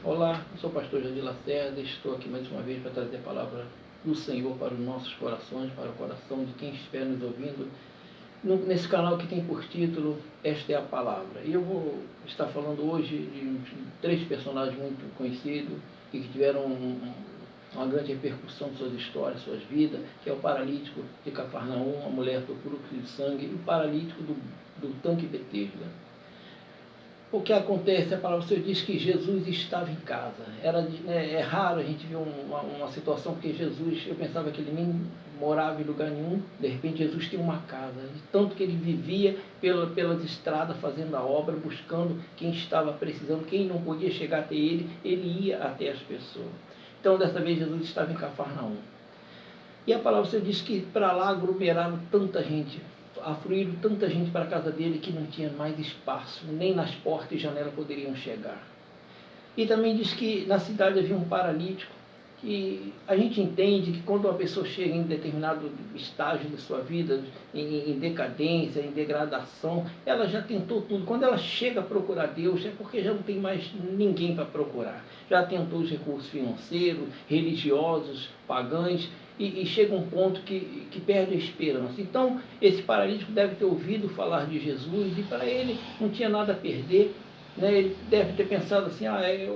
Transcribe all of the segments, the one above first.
Olá, eu sou o pastor Jardim Lacerda e estou aqui mais uma vez para trazer a palavra do Senhor para os nossos corações, para o coração de quem estiver nos ouvindo, nesse canal que tem por título Esta é a Palavra. E eu vou estar falando hoje de três personagens muito conhecidos e que tiveram uma grande repercussão em suas histórias, suas vidas, que é o paralítico de Cafarnaum, a mulher do fluxo de sangue e o paralítico do tanque Betesda. O que acontece, a palavra do Senhor diz que Jesus estava em casa. É raro a gente ver uma situação, porque Jesus, eu pensava que ele nem morava em lugar nenhum, de repente Jesus tinha uma casa, de tanto que ele vivia pelas estradas fazendo a obra, buscando quem estava precisando, quem não podia chegar até ele ia até as pessoas. Então dessa vez Jesus estava em Cafarnaum. E a palavra do Senhor diz que para lá aglomeraram tanta gente, afluíram tanta gente para a casa dele que não tinha mais espaço, nem nas portas e janelas poderiam chegar. E também diz que na cidade havia um paralítico, que a gente entende que quando uma pessoa chega em determinado estágio da sua vida, em decadência, em degradação, ela já tentou tudo. Quando ela chega a procurar Deus, é porque já não tem mais ninguém para procurar. Já tentou os recursos financeiros, religiosos, pagãos, e chega um ponto que perde a esperança. Então, esse paralítico deve ter ouvido falar de Jesus, e para ele não tinha nada a perder, né? Ele deve ter pensado assim,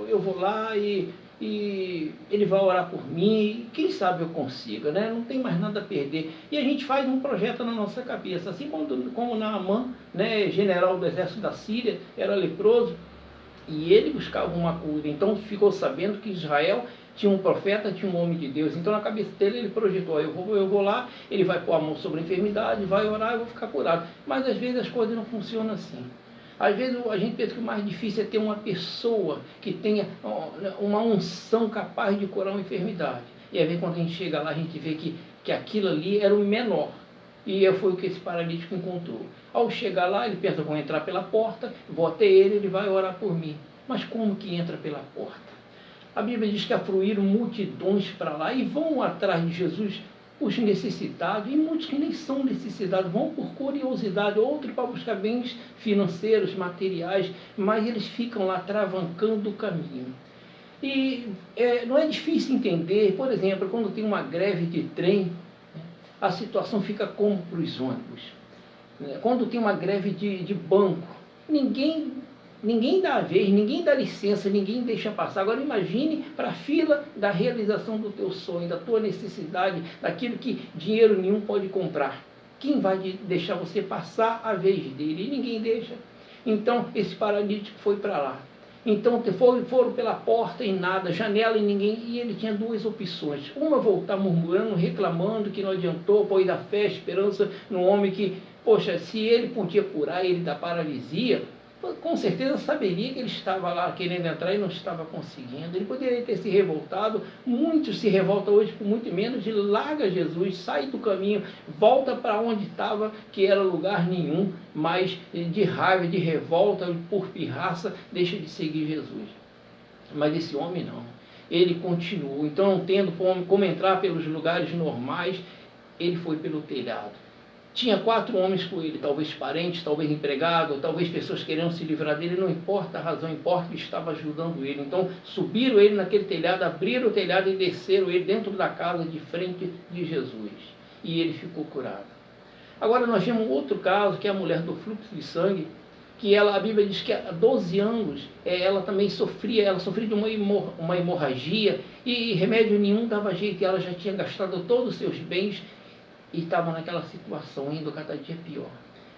eu vou lá e ele vai orar por mim, quem sabe eu consiga, né? Não tem mais nada a perder. E a gente faz um projeto na nossa cabeça, assim como Naamã, né, general do exército da Síria, era leproso, e ele buscava uma cura. Então ficou sabendo que Israel tinha um profeta, tinha um homem de Deus. Então na cabeça dele ele projetou, eu vou lá, ele vai pôr a mão sobre a enfermidade, vai orar, eu vou ficar curado. Mas às vezes as coisas não funcionam assim. Às vezes a gente pensa que o mais difícil é ter uma pessoa que tenha uma unção capaz de curar uma enfermidade. E às vezes quando a gente chega lá, a gente vê que aquilo ali era o menor. E foi o que esse paralítico encontrou. Ao chegar lá, ele pensa, vou entrar pela porta, vou até ele vai orar por mim. Mas como que entra pela porta? A Bíblia diz que afluíram multidões para lá e vão atrás de Jesus, os necessitados, e muitos que nem são necessitados, vão por curiosidade, outros para buscar bens financeiros, materiais, mas eles ficam lá travancando o caminho. E não é difícil entender, por exemplo, quando tem uma greve de trem, a situação fica como para os ônibus. Quando tem uma greve de banco, ninguém dá a vez, ninguém dá licença, ninguém deixa passar. Agora imagine para a fila da realização do teu sonho, da tua necessidade, daquilo que dinheiro nenhum pode comprar. Quem vai deixar você passar a vez dele? E ninguém deixa. Então esse paralítico foi para lá. Então foram pela porta e nada, janela e ninguém, e ele tinha duas opções. Uma, voltar murmurando, reclamando que não adiantou, pôr da fé, esperança no homem que, poxa, se ele podia curar ele da paralisia, com certeza saberia que ele estava lá querendo entrar e não estava conseguindo. Ele poderia ter se revoltado. Muitos se revoltam hoje por muito menos, e larga Jesus, sai do caminho, volta para onde estava, que era lugar nenhum, mas de raiva, de revolta, por pirraça, deixa de seguir Jesus. Mas esse homem não. Ele continuou. Então, não tendo como entrar pelos lugares normais, ele foi pelo telhado. Tinha 4 homens com ele, talvez parentes, talvez empregado, talvez pessoas querendo se livrar dele, não importa a razão, importa que estava ajudando ele. Então subiram ele naquele telhado, abriram o telhado e desceram ele dentro da casa de frente de Jesus. E ele ficou curado. Agora nós temos um outro caso, que é a mulher do fluxo de sangue, que a Bíblia diz que há 12 anos ela também sofria de uma hemorragia, e remédio nenhum dava jeito, e ela já tinha gastado todos os seus bens, e estava naquela situação, indo cada dia pior.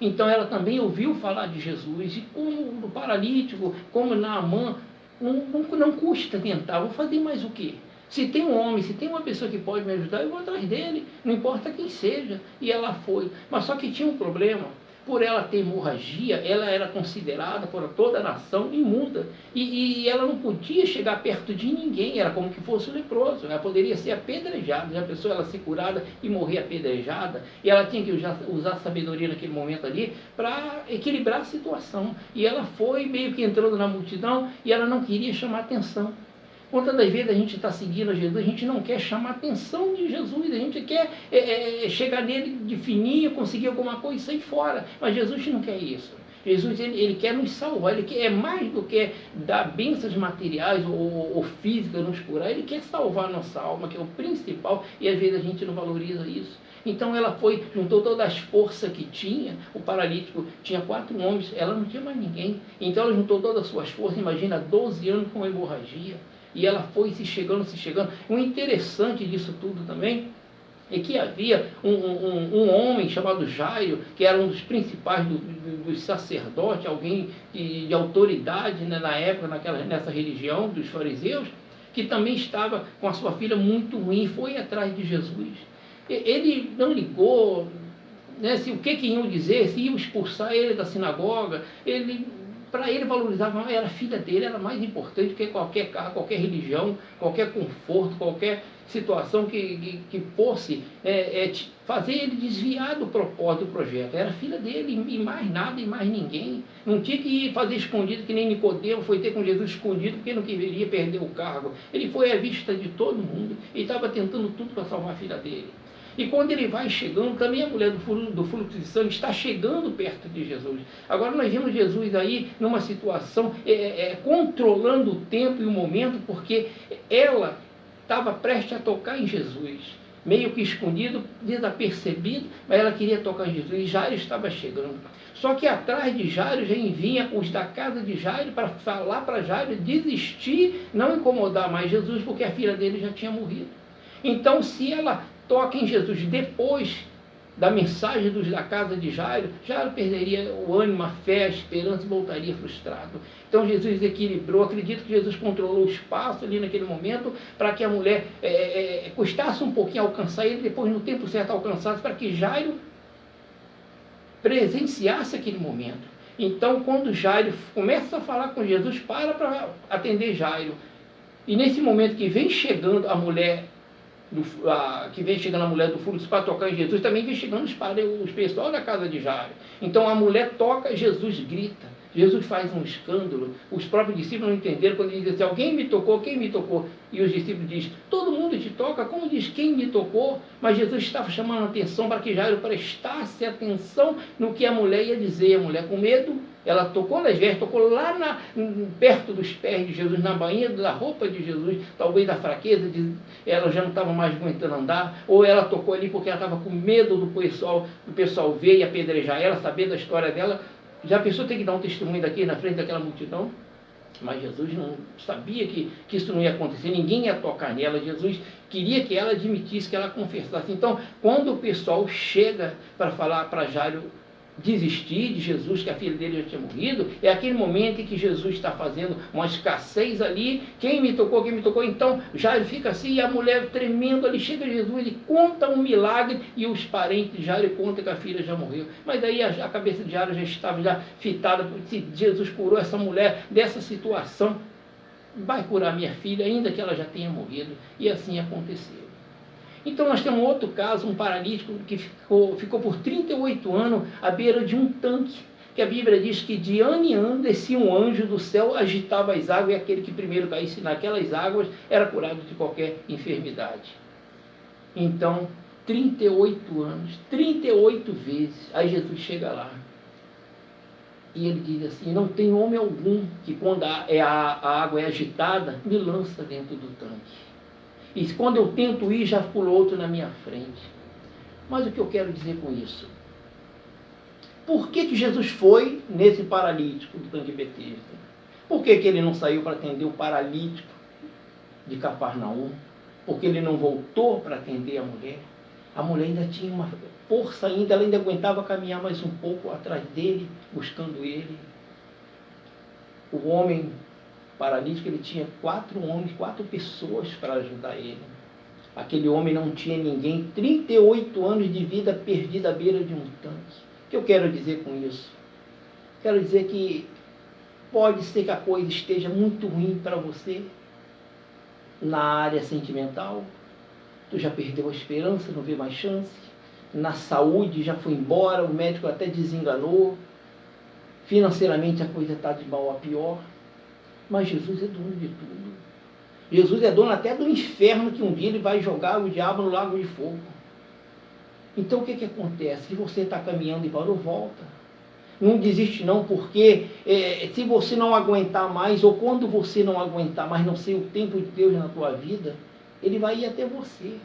Então ela também ouviu falar de Jesus, e como o paralítico, como Naamã, não custa tentar, vou fazer mais o quê? Se tem um homem, se tem uma pessoa que pode me ajudar, eu vou atrás dele, não importa quem seja. E ela foi, mas só que tinha um problema. Por ela ter hemorragia, ela era considerada por toda a nação imunda. E ela não podia chegar perto de ninguém, era como que fosse um leproso. Ela poderia ser apedrejada, já a pessoa ela ser curada e morrer apedrejada. E ela tinha que usar sabedoria naquele momento ali para equilibrar a situação. E ela foi meio que entrando na multidão e ela não queria chamar atenção. Quantas das vezes a gente está seguindo a Jesus, a gente não quer chamar a atenção de Jesus, a gente quer chegar nele de fininho, conseguir alguma coisa e sair fora. Mas Jesus não quer isso. Jesus ele quer nos salvar, ele quer, é mais do que dar bênçãos materiais ou físicas, nos curar, ele quer salvar a nossa alma, que é o principal, e às vezes a gente não valoriza isso. Então ela foi, juntou todas as forças que tinha, o paralítico tinha 4 homens, ela não tinha mais ninguém, então ela juntou todas as suas forças, imagina, 12 anos com hemorragia, e ela foi se chegando. O interessante disso tudo também é que havia um homem chamado Jairo, que era um dos principais dos sacerdotes, alguém de autoridade, né, na época, nessa religião dos fariseus, que também estava com a sua filha muito ruim, foi atrás de Jesus. Ele não ligou, né, o que iam dizer, se iam expulsar ele da sinagoga. Para ele valorizava, era a filha dele, era mais importante que qualquer carro, qualquer religião, qualquer conforto, qualquer situação que fosse fazer ele desviar do propósito do projeto. Era a filha dele, e mais nada, e mais ninguém. Não tinha que ir fazer escondido, que nem Nicodemo foi ter com Jesus escondido, porque não queria perder o cargo. Ele foi à vista de todo mundo, e estava tentando tudo para salvar a filha dele. E quando ele vai chegando, também a mulher do fluxo de sangue está chegando perto de Jesus. Agora nós vemos Jesus aí numa situação, controlando o tempo e o momento, porque ela estava prestes a tocar em Jesus, meio que escondido, desapercebido, mas ela queria tocar em Jesus, e Jairo estava chegando. Só que atrás de Jairo já vinha os da casa de Jairo para falar para Jairo desistir, não incomodar mais Jesus, porque a filha dele já tinha morrido. Então, se ela toca em Jesus depois da mensagem dos da casa de Jairo, Jairo perderia o ânimo, a fé, a esperança, e voltaria frustrado. Então Jesus equilibrou, acredito que Jesus controlou o espaço ali naquele momento, para que a mulher custasse um pouquinho a alcançar ele, depois no tempo certo alcançasse, para que Jairo presenciasse aquele momento. Então quando Jairo começa a falar com Jesus, para atender Jairo, e nesse momento que vem chegando a mulher do fluxo para tocar em Jesus, também vem chegando os pessoal da casa de Jairo. Então a mulher toca, Jesus grita, Jesus faz um escândalo. Os próprios discípulos não entenderam quando ele diz assim: alguém me tocou, quem me tocou? E os discípulos dizem: todo mundo te toca, como diz quem me tocou? Mas Jesus estava chamando a atenção para que Jairo prestasse atenção no que a mulher ia dizer. A mulher, com medo, ela tocou nas vestes, tocou lá perto dos pés de Jesus, na bainha da roupa de Jesus, talvez da fraqueza, ela já não estava mais aguentando andar, ou ela tocou ali porque ela estava com medo do pessoal ver e apedrejar ela, saber da história dela. Já a pessoa tem que dar um testemunho daqui na frente daquela multidão? Mas Jesus não sabia que isso não ia acontecer, ninguém ia tocar nela. Jesus queria que ela admitisse, que ela confessasse. Então, quando o pessoal chega para falar para Jairo desistir de Jesus, que a filha dele já tinha morrido, é aquele momento em que Jesus está fazendo uma escassez ali: quem me tocou, quem me tocou? Então Jairo fica assim, e a mulher tremendo ali, chega Jesus e conta um milagre, e os parentes de Jairo contam que a filha já morreu. Mas aí a cabeça de Jairo já estava fitada, se Jesus curou essa mulher dessa situação, vai curar minha filha, ainda que ela já tenha morrido. E assim aconteceu. Então nós temos outro caso, um paralítico que ficou por 38 anos à beira de um tanque, que a Bíblia diz que de ano em ano descia um anjo do céu, agitava as águas, e aquele que primeiro caísse naquelas águas era curado de qualquer enfermidade. Então, 38 anos, 38 vezes, aí Jesus chega lá, e ele diz assim: não tem homem algum que quando a água é agitada, me lança dentro do tanque. E quando eu tento ir, já pula outro na minha frente. Mas o que eu quero dizer com isso? Por que Jesus foi nesse paralítico do tanque Betesda? Por que ele não saiu para atender o paralítico de Cafarnaum? Porque ele não voltou para atender a mulher? A mulher ainda tinha uma força, ela ainda aguentava caminhar mais um pouco atrás dele, buscando ele. O homem paralítico, ele tinha 4 homens, 4 pessoas para ajudar ele. Aquele homem não tinha ninguém, 38 anos de vida perdida à beira de um tanque. O que eu quero dizer com isso? Quero dizer que pode ser que a coisa esteja muito ruim para você na área sentimental. Tu já perdeu a esperança, não vê mais chance. Na saúde já foi embora, o médico até desenganou. Financeiramente a coisa está de mal a pior. Mas Jesus é dono de tudo. Jesus é dono até do inferno, que um dia ele vai jogar o diabo no lago de fogo. Então o que acontece? Se você está caminhando e parou, volta. Não desiste não, porque se você não aguentar mais, ou quando você não aguentar mais, não sei o tempo de Deus na tua vida, Ele vai ir até você.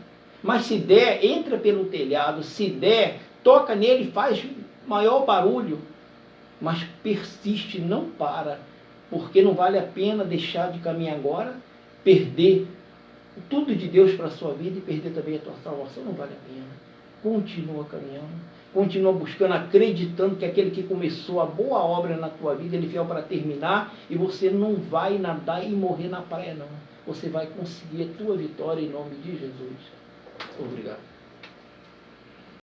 Mas se der, entra pelo telhado, se der, toca nele, faz maior barulho, mas persiste, não para, porque não vale a pena deixar de caminhar agora, perder tudo de Deus para a sua vida e perder também a tua salvação, não vale a pena. Continua caminhando, continua buscando, acreditando que aquele que começou a boa obra na tua vida, ele veio para terminar, e você não vai nadar e morrer na praia não. Você vai conseguir a tua vitória em nome de Jesus. Obrigado.